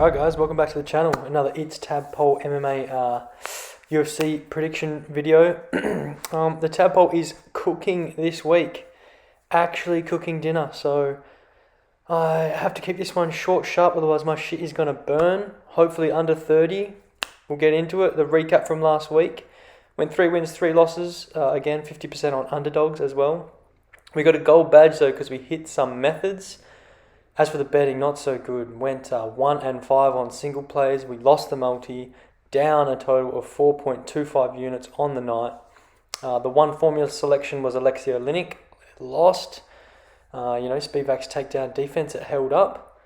Alright guys, welcome back to the channel. Another It's Tadpole MMA UFC prediction video. The Tadpole is cooking this week. Actually cooking dinner. So I have to keep this one short, sharp, otherwise my shit is going to burn. Hopefully under 30. We'll get into it. The recap from last week. Went 3 wins, 3 losses. Again, 50% on Underdogs as well. We got a gold badge though because we hit some methods. As for the betting, not so good. Went 1 and 5 on single plays. We lost the multi, down a total of 4.25 units on the night. The one formula selection was Alexei Oleinik. Lost. Spivak's takedown defense, it held up.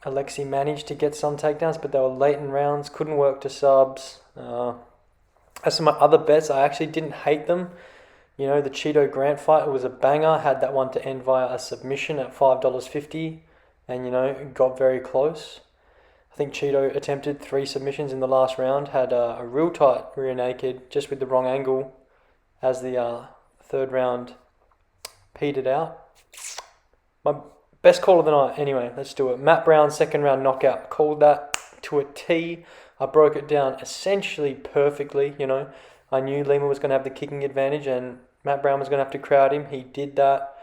Alexei managed to get some takedowns, but they were late in rounds. Couldn't work to subs. As for my other bets, I actually didn't hate them. You know, the Cheeto Grant fight, it was a banger. Had that one to end via a submission at $5.50 and, got very close. I think Cheeto attempted 3 submissions in the last round. Had a real tight rear naked, just with the wrong angle as the third round petered out. My best call of the night. Anyway, let's do it. Matt Brown, second round knockout. Called that to a T. I broke it down essentially perfectly, I knew Lima was going to have the kicking advantage and Matt Brown was going to have to crowd him. He did that.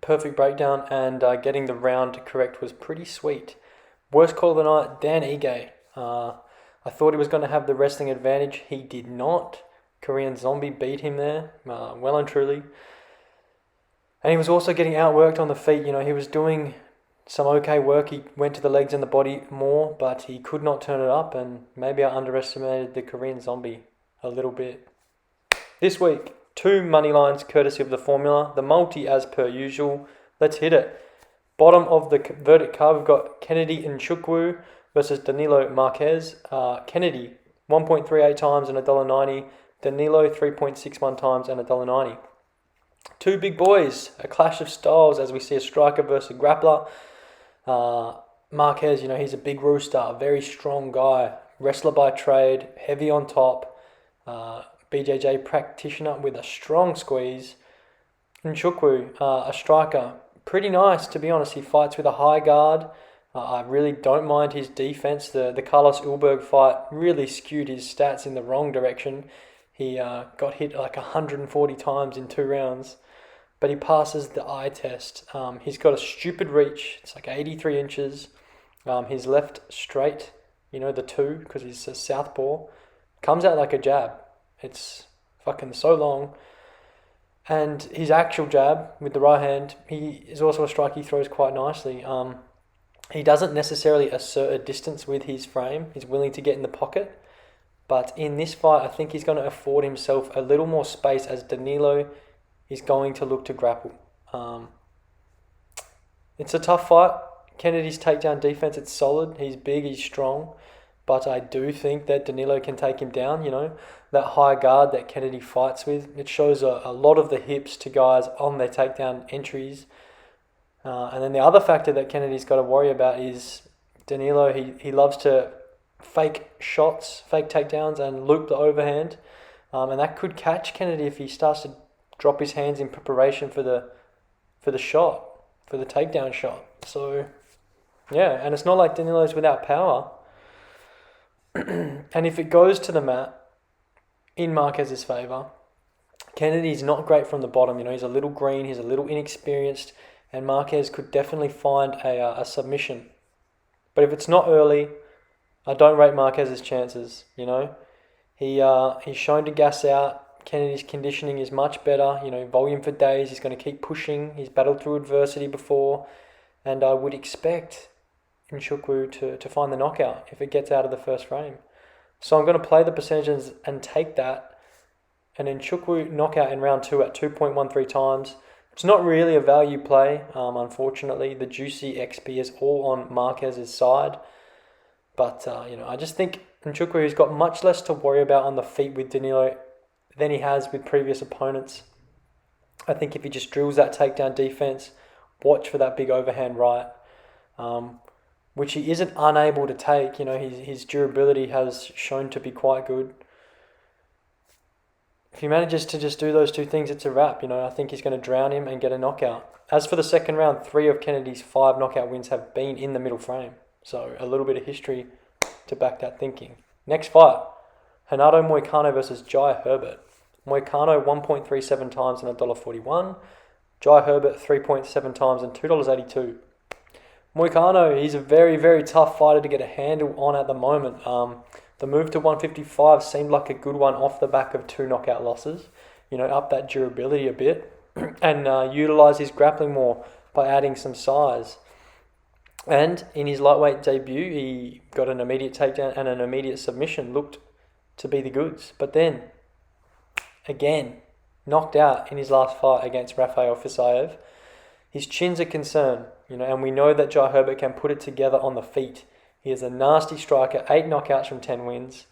Perfect breakdown, and getting the round correct was pretty sweet. Worst call of the night, Dan Ige. I thought he was going to have the wrestling advantage. He did not. Korean Zombie beat him there, well and truly. And he was also getting outworked on the feet. He was doing some okay work. He went to the legs and the body more, but he could not turn it up, and maybe I underestimated the Korean Zombie a little bit. This week, 2 money lines courtesy of the formula. The multi as per usual. Let's hit it. Bottom of the verdict card, we've got Kennedy Nchukwu versus Danilo Marquez. Kennedy, 1.38 times and $1.90. Danilo, 3.61 times and $1.90. 2 big boys, a clash of styles as we see a striker versus a grappler. Marquez, he's a big rooster, a very strong guy, wrestler by trade, heavy on top, BJJ practitioner with a strong squeeze. Nchukwu, a striker, pretty nice to be honest. He fights with a high guard. I really don't mind his defense. The Carlos Ulberg fight really skewed his stats in the wrong direction. He got hit like 140 times in 2 rounds. But he passes the eye test. He's got a stupid reach. It's like 83 inches. His left straight, the 2, because he's a southpaw, comes out like a jab. It's fucking so long. And his actual jab with the right hand, he is also a strike he throws quite nicely. He doesn't necessarily assert a distance with his frame. He's willing to get in the pocket. But in this fight, I think he's going to afford himself a little more space as Danilo is going to look to grapple. It's a tough fight. Kennedy's takedown defense, it's solid. He's big, he's strong. But I do think that Danilo can take him down, That high guard that Kennedy fights with, it shows a lot of the hips to guys on their takedown entries. And then the other factor that Kennedy's got to worry about is Danilo, he loves to fake shots, fake takedowns, and loop the overhand. And that could catch Kennedy if he starts to drop his hands in preparation for the shot, for the takedown shot. So, yeah, and it's not like Danilo's without power. And if it goes to the mat in Marquez's favour, Kennedy's not great from the bottom. He's a little green, he's a little inexperienced, and Marquez could definitely find a submission. But if it's not early, I don't rate Marquez's chances, He's shown to gas out. Kennedy's conditioning is much better, volume for days. He's going to keep pushing. He's battled through adversity before. And I would expect Nchukwu to find the knockout if it gets out of the first frame. So I'm going to play the percentages and take that. And Nchukwu knockout in round 2 at 2.13 times. It's not really a value play, unfortunately. The juicy XP is all on Marquez's side. But, I just think Nchukwu has got much less to worry about on the feet with Danilo than he has with previous opponents. I think if he just drills that takedown defense, watch for that big overhand right, which he isn't unable to take. His durability has shown to be quite good. if he manages to just do those two things, it's a wrap. I think he's going to drown him and get a knockout. As for the second round, 3 of Kennedy's 5 knockout wins have been in the middle frame. So a little bit of history to back that thinking. Next fight, Renato Moicano versus Jai Herbert. Moicano 1.37 times and $1.41. Jai Herbert 3.7 times and $2.82. Moicano, he's a very, very tough fighter to get a handle on at the moment. The move to 155 seemed like a good one off the back of 2 knockout losses. Up that durability a bit and utilise his grappling more by adding some size. And in his lightweight debut, he got an immediate takedown and an immediate submission. Looked to be the goods. But then, again, knocked out in his last fight against Rafael Fisaev. His chin's a concern, and we know that Jai Herbert can put it together on the feet. He is a nasty striker, 8 knockouts from 10 wins.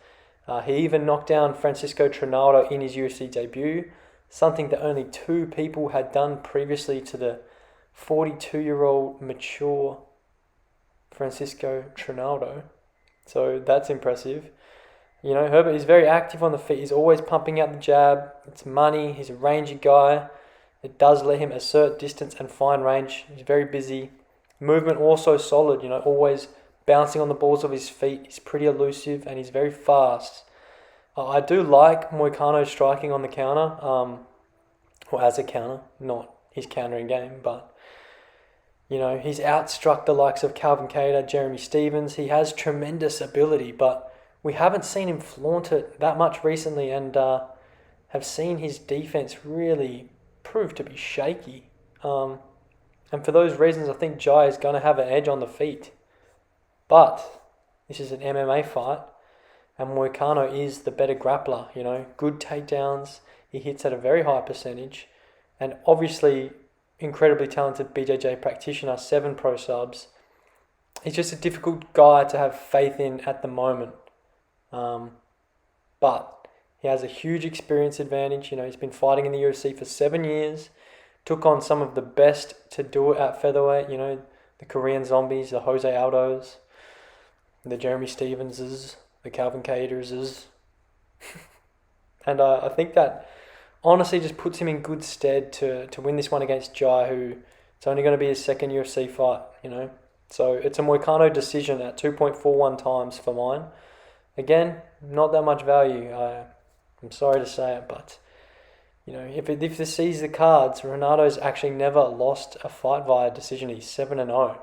He even knocked down Francisco Trinaldo in his UFC debut, something that only 2 people had done previously to the 42-year-old mature Francisco Trinaldo. So that's impressive. Herbert is very active on the feet. He's always pumping out the jab. It's money. He's a rangy guy. It does let him assert distance and find range. He's very busy. Movement also solid, always bouncing on the balls of his feet. He's pretty elusive and he's very fast. I do like Moicano striking on the counter, or as a counter, not his countering game, but he's outstruck the likes of Calvin Kattar, Jeremy Stevens. He has tremendous ability, but we haven't seen him flaunt it that much recently and have seen his defense really prove to be shaky. And for those reasons, I think Jai is going to have an edge on the feet. But this is an MMA fight, and Moicano is the better grappler. Good takedowns. He hits at a very high percentage, and obviously incredibly talented BJJ practitioner, 7 pro subs. He's just a difficult guy to have faith in at the moment. But he has a huge experience advantage. He's been fighting in the UFC for 7 years. Took on some of the best to do it at featherweight. The Korean Zombies, the Jose Aldos, the Jeremy Stevenses, the Calvin Caterses. And I think that honestly just puts him in good stead to win this one against Jai, who it's only going to be his second UFC fight, So it's a Moicano decision at 2.41 times for mine. Again, not that much value. I'm sorry to say it, but if this sees the cards, Renato's actually never lost a fight via decision. He's 7-0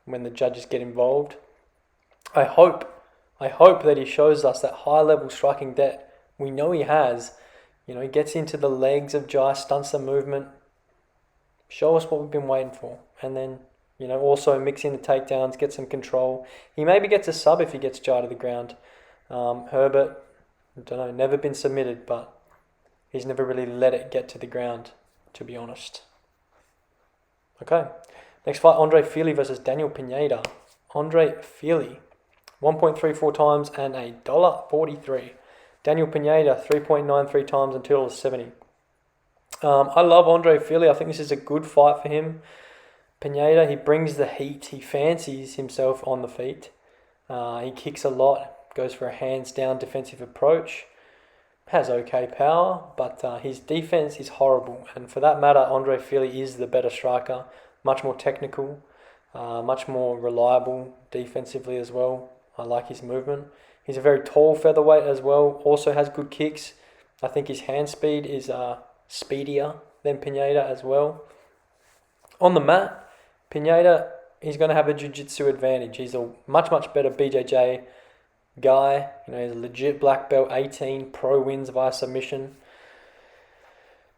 when the judges get involved. I hope that he shows us that high level striking that we know he has. He gets into the legs of Jai, stunts the movement. Show us what we've been waiting for, and then also mix in the takedowns, get some control. He maybe gets a sub if he gets Jai to the ground. Herbert, I don't know, never been submitted, but he's never really let it get to the ground, to be honest. Okay, next fight, Andre Fili versus Daniel Pineda. Andre Fili, 1.34 times and $1.43. Daniel Pineda, 3.93 times and $2.70. I love Andre Fili. I think this is a good fight for him. Pineda, he brings the heat. He fancies himself on the feet. He kicks a lot. Goes for a hands-down defensive approach. Has okay power, but his defense is horrible. And for that matter, Andre Fili is the better striker. Much more technical, much more reliable defensively as well. I like his movement. He's a very tall featherweight as well. Also has good kicks. I think his hand speed is speedier than Pineda as well. On the mat, Pineda, he's going to have a jiu-jitsu advantage. He's a much better BJJ guy. He's a legit black belt, 18 pro wins via submission.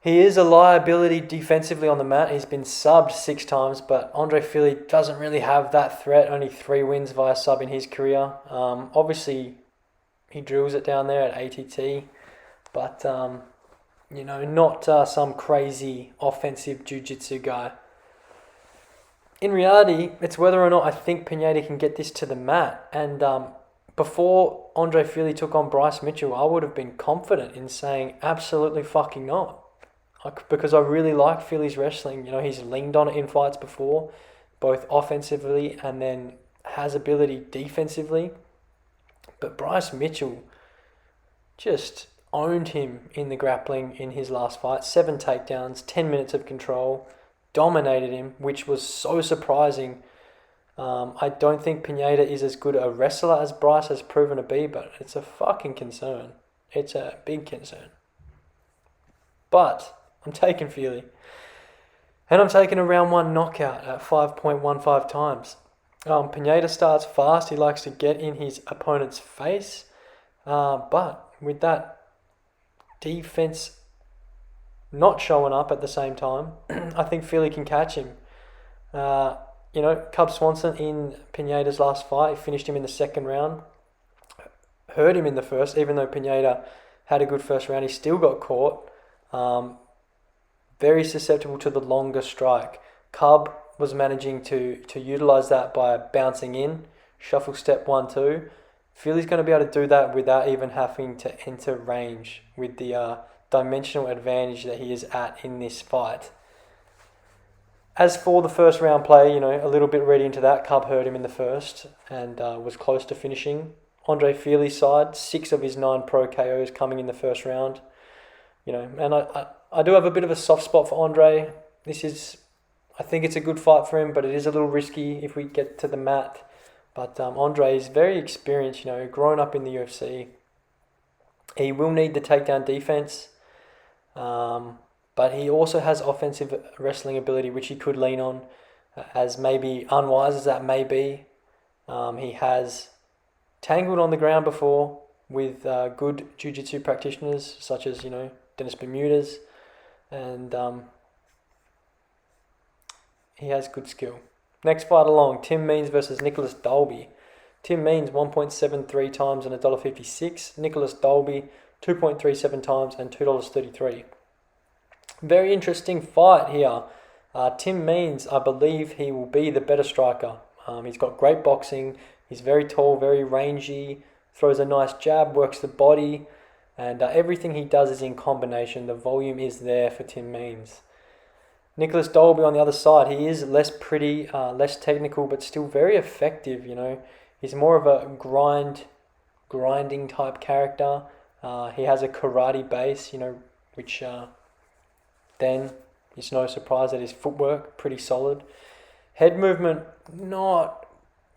He is a liability defensively on the mat. He's been subbed 6 times, but Andre Fili doesn't really have that threat. Only 3 wins via sub in his career. Obviously, he drills it down there at ATT, but not some crazy offensive jiu-jitsu guy. In reality, it's whether or not I think Pineda can get this to the mat. And before Andre Fili took on Bryce Mitchell, I would have been confident in saying absolutely fucking not. Because I really like Fili's wrestling. He's leaned on it in fights before, both offensively and then has ability defensively. But Bryce Mitchell, just owned him in the grappling in his last fight. 7 takedowns, 10 minutes of control, dominated him, which was so surprising. I don't think Pineda is as good a wrestler as Bryce has proven to be, but it's a fucking concern. It's a big concern. But I'm taking Fili. And I'm taking a round 1 knockout at 5.15 times. Pineda starts fast. He likes to get in his opponent's face. But with that defense not showing up at the same time, I think Fili can catch him. Cub Swanson in Pineda's last fight, he finished him in the second round. Hurt him in the first, even though Pineda had a good first round. He still got caught. Very susceptible to the longer strike. Cub was managing to utilise that by bouncing in, shuffle step 1-2. Fili's going to be able to do that without even having to enter range with the dimensional advantage that he is at in this fight. As for the first round play, a little bit ready into that. Cub hurt him in the first and was close to finishing. Andre Fili's side, 6 of his 9 pro KOs coming in the first round. And I do have a bit of a soft spot for Andre. I think it's a good fight for him, but it is a little risky if we get to the mat. But Andre is very experienced, grown up in the UFC. He will need the takedown defense, but he also has offensive wrestling ability, which he could lean on, as maybe unwise as that may be. He has tangled on the ground before with good jiu-jitsu practitioners, such as, Dennis Bermudez, and he has good skill. Next fight along, Tim Means versus Nicholas Dalby. Tim Means 1.73 times and $1.56. Nicholas Dalby 2.37 times and $2.33. Very interesting fight here. Tim Means, I believe he will be the better striker. He's got great boxing. He's very tall, very rangy, throws a nice jab, works the body, and everything he does is in combination. The volume is there for Tim Means. Nicholas Dalby on the other side, he is less pretty, less technical, but still very effective, He's more of a grinding type character. He has a karate base, which then it's no surprise that his footwork, pretty solid. Head movement, not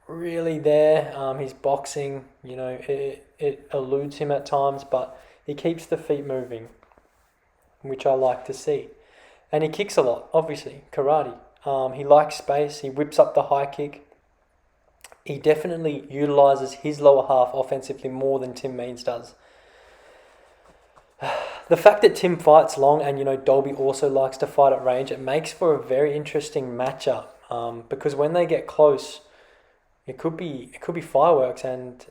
really there. His boxing, it eludes him at times, but he keeps the feet moving, which I like to see. And he kicks a lot, obviously, karate. He likes space, he whips up the high kick. He definitely utilises his lower half offensively more than Tim Means does. The fact that Tim fights long and, Dalby also likes to fight at range, it makes for a very interesting matchup. Because when they get close, it could be fireworks. And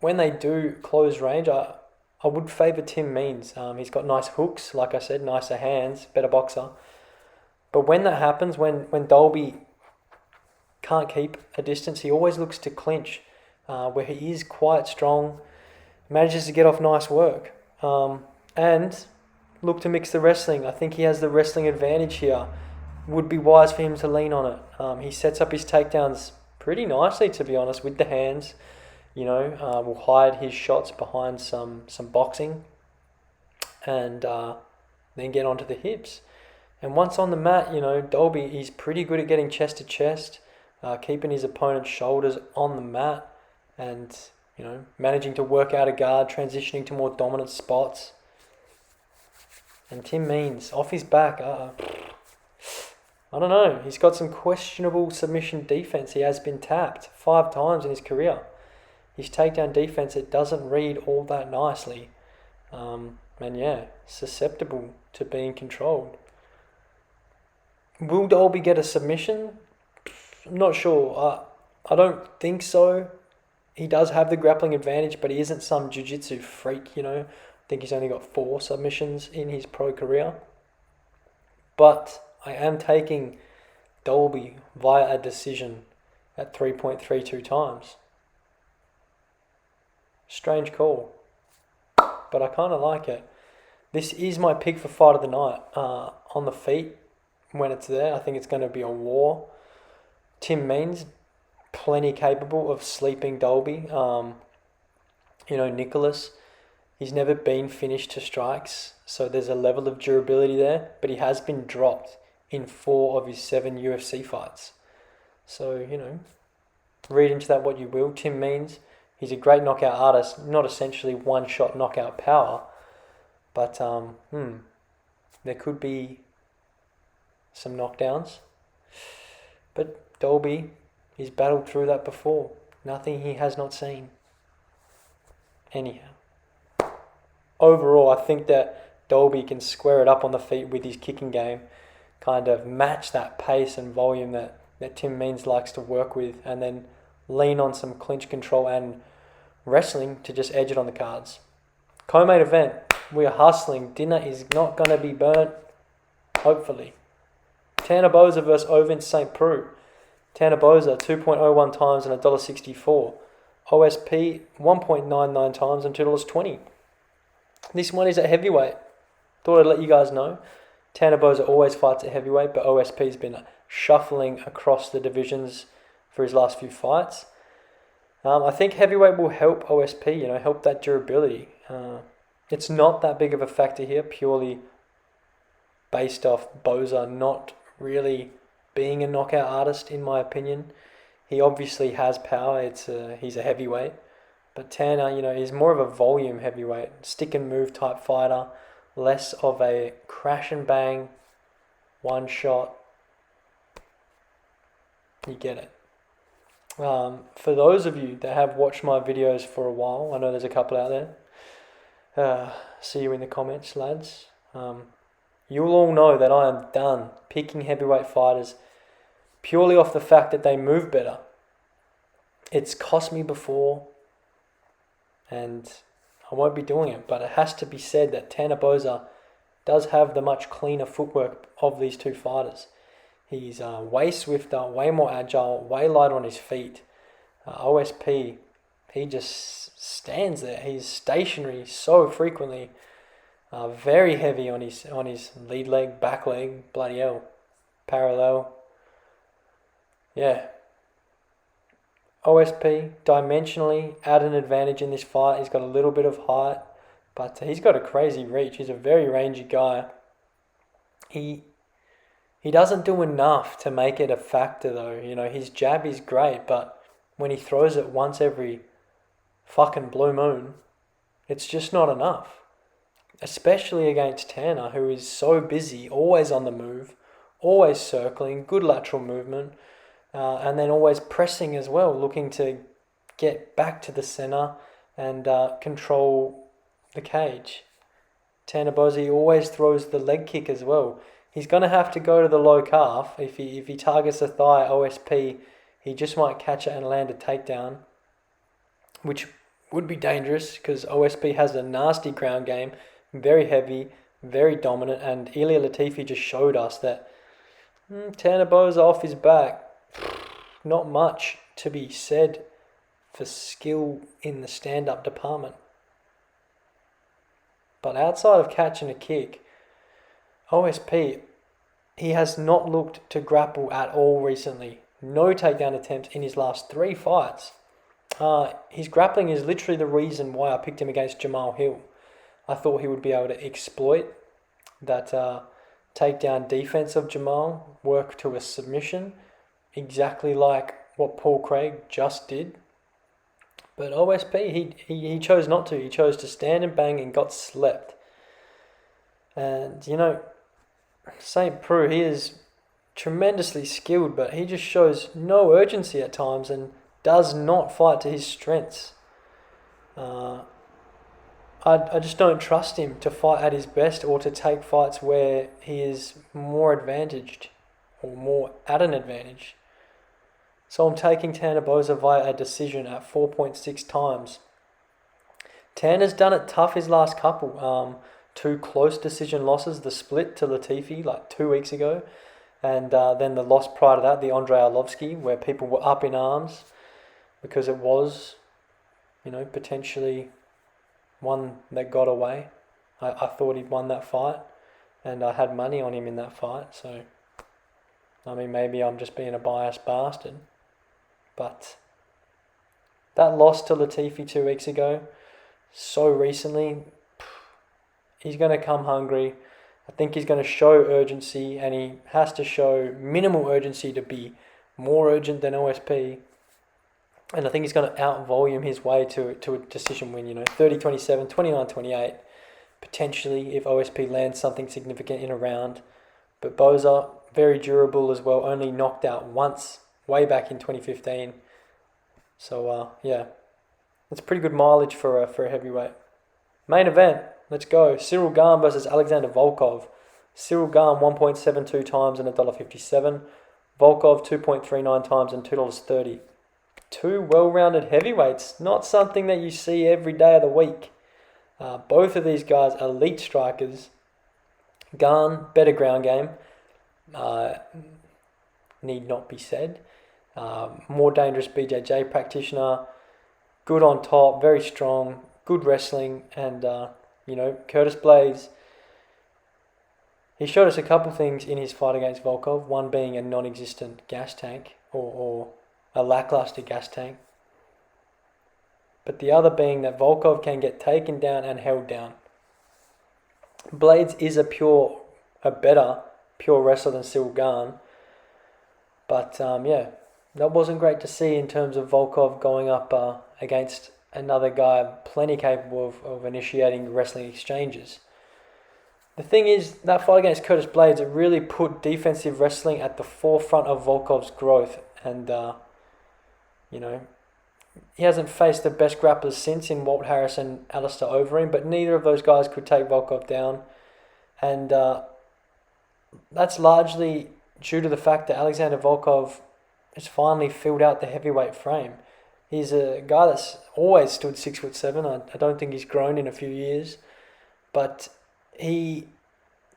when they do close range, I would favour Tim Means. He's got nice hooks, like I said, nicer hands, better boxer. But when that happens, when Dalby can't keep a distance, he always looks to clinch, where he is quite strong, manages to get off nice work. And look to mix the wrestling. I think he has the wrestling advantage here. Would be wise for him to lean on it. He sets up his takedowns pretty nicely, to be honest, with the hands. Will hide his shots behind some boxing and then get onto the hips. And once on the mat, Dalby, he's pretty good at getting chest to chest, keeping his opponent's shoulders on the mat and, managing to work out a guard, transitioning to more dominant spots. And Tim Means, off his back, I don't know. He's got some questionable submission defense. He has been tapped 5 times in his career. His takedown defense, it doesn't read all that nicely. Susceptible to being controlled. Will Dalby get a submission? I'm not sure. I don't think so. He does have the grappling advantage, but he isn't some jiu-jitsu freak, I think he's only got 4 submissions in his pro career. But I am taking Dalby via a decision at 3.32 times. Strange call, but I kind of like it. This is my pick for fight of the night. On the feet, when it's there, I think it's going to be a war. Tim Means, plenty capable of sleeping Dalby. Nicholas, He's never been finished to strikes, so there's a level of durability there, but he has been dropped in 4 of his 7 UFC fights. So, read into that what you will. Tim Means, he's a great knockout artist, not essentially one-shot knockout power, but there could be some knockdowns. But Dalby, he's battled through that before. Nothing he has not seen. Anyhow, overall, I think that Dalby can square it up on the feet with his kicking game, kind of match that pace and volume that Tim Means likes to work with, and then lean on some clinch control and wrestling to just edge it on the cards. Co-main event, we are hustling. Dinner is not going to be burnt, hopefully. Tanner Boser versus Ovin St. Preux. Tanner Boser, 2.01 times and $1.64. OSP, 1.99 times and $2.20. This one is at heavyweight. Thought I'd let you guys know. Tanner Boser always fights at heavyweight, but OSP's been shuffling across the divisions for his last few fights. I think heavyweight will help OSP, help that durability. It's not that big of a factor here, purely based off Boser not really being a knockout artist, in my opinion. He obviously has power. He's a heavyweight. But Tanner, is more of a volume heavyweight, stick and move type fighter, less of a crash and bang, one shot. You get it. For those of you that have watched my videos for a while, I know there's a couple out there. See you in the comments, lads. You'll all know that I am done picking heavyweight fighters purely off the fact that they move better. It's cost me before, and I won't be doing it, but it has to be said that Tanner Boser does have the much cleaner footwork of these two fighters. He's way swifter, way more agile, way lighter on his feet. OSP, he just stands there. He's stationary so frequently. Very heavy on his lead leg, back leg, bloody hell. Parallel. Yeah. OSP, dimensionally, at an advantage in this fight. He's got a little bit of height, but he's got a crazy reach. He's a very rangy guy. He doesn't do enough to make it a factor though. His jab is great, but when he throws it once every fucking blue moon, it's just not enough. Especially against Tanner, who is so busy, always on the move, always circling, good lateral movement, and then always pressing as well, looking to get back to the center and control the cage. Tanner Boser always throws the leg kick as well. He's going to have to go to the low calf. If he targets the thigh, OSP, he just might catch it and land a takedown, which would be dangerous because OSP has a nasty ground game, very heavy, very dominant, and Ilia Latifi just showed us that Tanner Boser off his back, not much to be said for skill in the stand-up department. But outside of catching a kick, OSP, he has not looked to grapple at all recently. No takedown attempts in his last 3 fights. His grappling is literally the reason why I picked him against Jamal Hill. I thought he would be able to exploit that takedown defense of Jamal, work to a submission, exactly like what Paul Craig just did. But OSP, he chose not to. He chose to stand and bang and got slept. And, St. Preux, he is tremendously skilled, but he just shows no urgency at times and does not fight to his strengths. I just don't trust him to fight at his best or to take fights where he is more advantaged or more at an advantage. So I'm taking Tanner Boser via a decision at 4.6 times. Tanner's done it tough his last couple. 2 close decision losses, the split to Latifi like 2 weeks ago, and then the loss prior to that, the Andrei Arlovsky, where people were up in arms because it was, potentially one that got away. I thought he'd won that fight, and I had money on him in that fight, so, maybe I'm just being a biased bastard, but that loss to Latifi 2 weeks ago, so recently, He's going to come hungry. I think he's going to show urgency, and he has to show minimal urgency to be more urgent than OSP. And I think he's going to out-volume his way to a decision win, 30-27, 29-28, potentially if OSP lands something significant in a round. But Boser, very durable as well, only knocked out once, way back in 2015. So, that's pretty good mileage for a heavyweight. Main event, let's go. Cyril Gane versus Alexander Volkov. Cyril Gane 1.72 times and $1.57. Volkov 2.39 times and $2.30. Two well-rounded heavyweights, not something that you see every day of the week. Both of these guys are elite strikers. Gane, better ground game, need not be said. More dangerous BJJ practitioner, good on top, very strong, good wrestling, and Curtis Blaydes. He showed us a couple things in his fight against Volkov, one being a non-existent gas tank, or a lackluster gas tank. But the other being that Volkov can get taken down and held down. Blaydes is a better pure wrestler than Cyril Gane. But that wasn't great to see in terms of Volkov going up against another guy plenty capable of initiating wrestling exchanges. The thing is, that fight against Curtis Blaydes, it really put defensive wrestling at the forefront of Volkov's growth. And, he hasn't faced the best grapplers since in Walt Harris and Alistair Overeem, but neither of those guys could take Volkov down. And that's largely due to the fact that Alexander Volkov has finally filled out the heavyweight frame. He's a guy that's always stood 6'7". I don't think he's grown in a few years, but he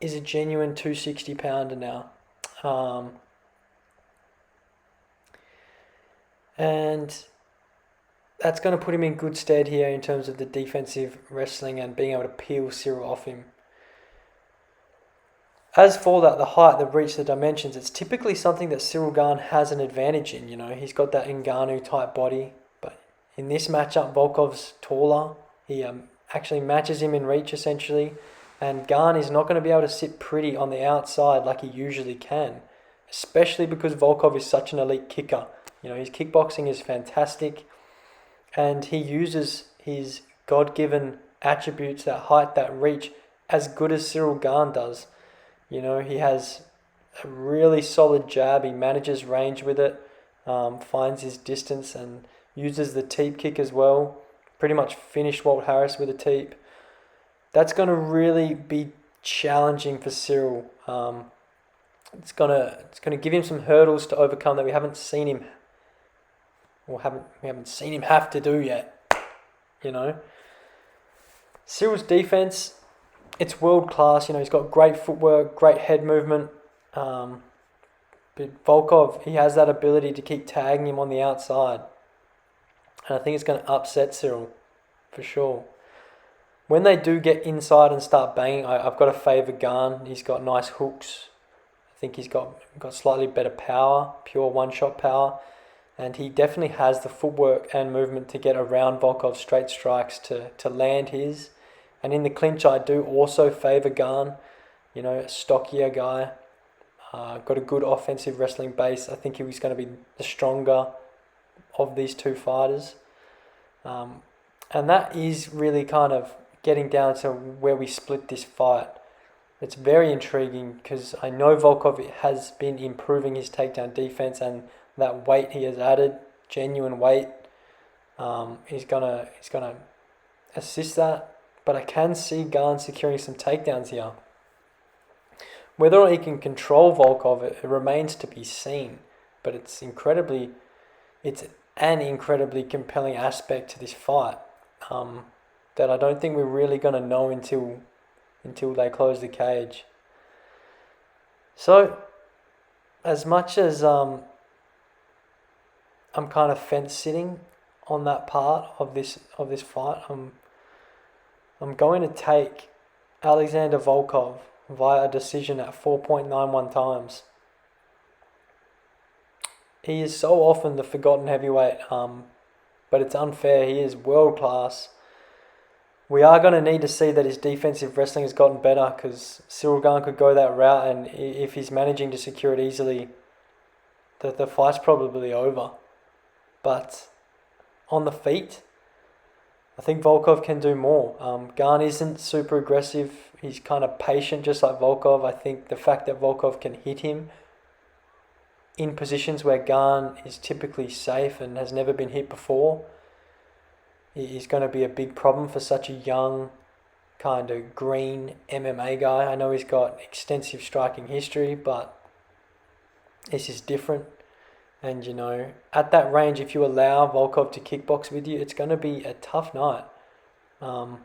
is a genuine 260 pounder now. And that's going to put him in good stead here in terms of the defensive wrestling and being able to peel Cyril off him. As for the height, the reach, the dimensions, it's typically something that Cyril Gane has an advantage in. He's got that Ngannou type body, but in this matchup, Volkov's taller. He actually matches him in reach essentially, and Gane is not going to be able to sit pretty on the outside like he usually can, especially because Volkov is such an elite kicker. His kickboxing is fantastic, and he uses his God-given attributes, that height, that reach, as good as Cyril Gane does. He has a really solid jab. He manages range with it, finds his distance, and uses the teep kick as well. Pretty much finished Walt Harris with a teep. That's going to really be challenging for Cyril. It's gonna give him some hurdles to overcome that we haven't seen him have to do yet. Cyril's defense, it's world class. He's got great footwork, great head movement. But Volkov, he has that ability to keep tagging him on the outside, and I think it's going to upset Cyril for sure. When they do get inside and start banging, I've got to favour Gane. He's got nice hooks. I think he's got slightly better power, pure one-shot power. And he definitely has the footwork and movement to get around Volkov's straight strikes to land his. And in the clinch, I do also favour Gane. A stockier guy. Got a good offensive wrestling base. I think he was going to be the stronger of these two fighters. And that is really kind of getting down to where we split this fight. It's very intriguing because I know Volkov has been improving his takedown defense, and that weight he has added, genuine weight, he's gonna assist that. But I can see Gane securing some takedowns here. Whether or not he can control Volkov, it remains to be seen. But it's an incredibly compelling aspect to this fight that I don't think we're really gonna know until they close the cage. So, as much as I'm kind of fence sitting on that part of this fight, I'm going to take Alexander Volkov via a decision at 4.91 times. He is so often the forgotten heavyweight, but it's unfair. He is world class. We are going to need to see that his defensive wrestling has gotten better, because Cyril Gane could go that route, and if he's managing to secure it easily, the fight's probably over. But on the feet, I think Volkov can do more. Gane isn't super aggressive. He's kind of patient, just like Volkov. I think the fact that Volkov can hit him in positions where Gane is typically safe and has never been hit before is going to be a big problem for such a young, kind of green MMA guy. I know he's got extensive striking history, but this is different. And, at that range, if you allow Volkov to kickbox with you, it's going to be a tough night. Because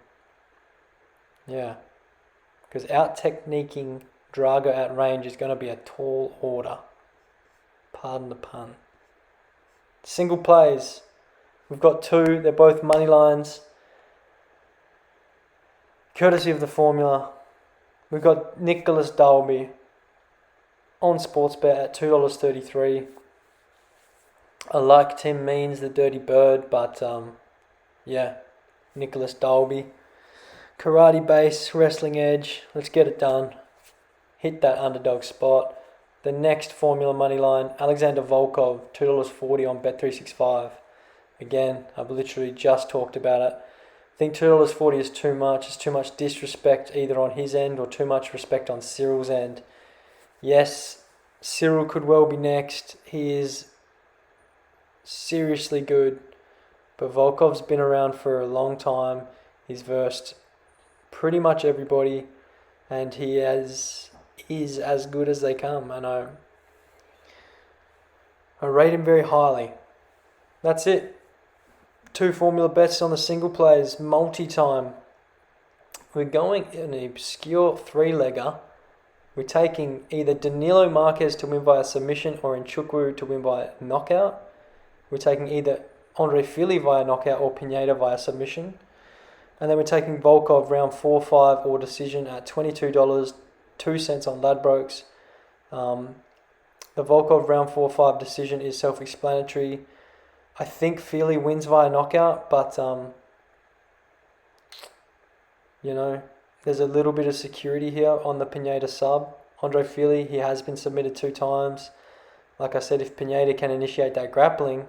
out-techniquing Drago at range is going to be a tall order. Pardon the pun. Single plays. We've got two. They're both money lines. Courtesy of the formula. We've got Nicholas Dalby on Sportsbet at $2.33. I like Tim Means, the Dirty Bird, but Nicholas Dalby. Karate base, wrestling edge. Let's get it done. Hit that underdog spot. The next formula money line, Alexander Volkov, $2.40 on Bet365. Again, I've literally just talked about it. I think $2.40 is too much. It's too much disrespect either on his end or too much respect on Cyril's end. Yes, Cyril could well be next. He is seriously good. But Volkov's been around for a long time. He's versed pretty much everybody. And he is as good as they come. And I rate him very highly. That's it. 2 formula bets on the single plays, multi-time. We're going in an obscure 3-legger. We're taking either Danilo Marquez to win via submission or Nchukwu to win by knockout. We're taking either Andre Fili via knockout or Pineda via submission. And then we're taking Volkov round 4-5 or decision at $22, 2 cents on Ladbrokes. The Volkov round 4-5 decision is self-explanatory. I think Fili wins via knockout, but there's a little bit of security here on the Pineda sub. Andre Fili, he has been submitted 2 times. Like I said, if Pineda can initiate that grappling,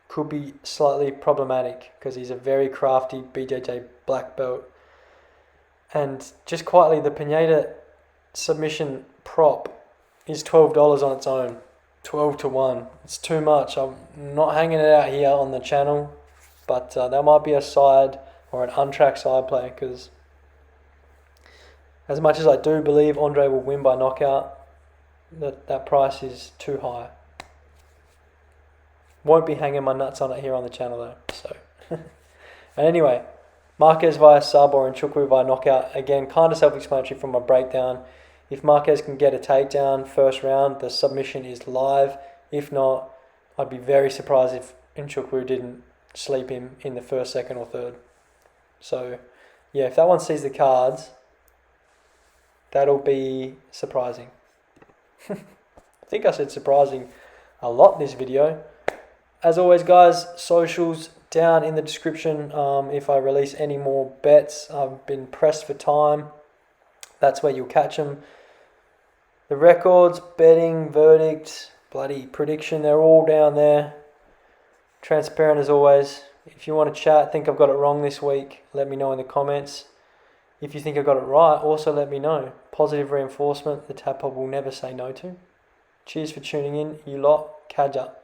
could be slightly problematic because he's a very crafty BJJ black belt. And just quietly, the Pineda submission prop is $12 on its own. 12-1. It's too much. I'm not hanging it out here on the channel, but that might be a side or an untracked side play, because as much as I do believe Andre will win by knockout, that price is too high. Won't be hanging my nuts on it here on the channel though. So, and anyway, Marquez via sub or Nchukwu via knockout. Again, kind of self-explanatory from my breakdown. If Marquez can get a takedown first round, the submission is live. If not, I'd be very surprised if Nchukwu didn't sleep him in the first, second or third. So, yeah, if that one sees the cards, that'll be surprising. I think I said surprising a lot this video. As always, guys, socials down in the description. If I release any more bets, I've been pressed for time. That's where you'll catch them. The records, betting, verdict, bloody prediction, they're all down there. Transparent as always. If you want to chat, think I've got it wrong this week, let me know in the comments. If you think I've got it right, also let me know. Positive reinforcement, the Tadpole will never say no to. Cheers for tuning in, you lot. Cadge up.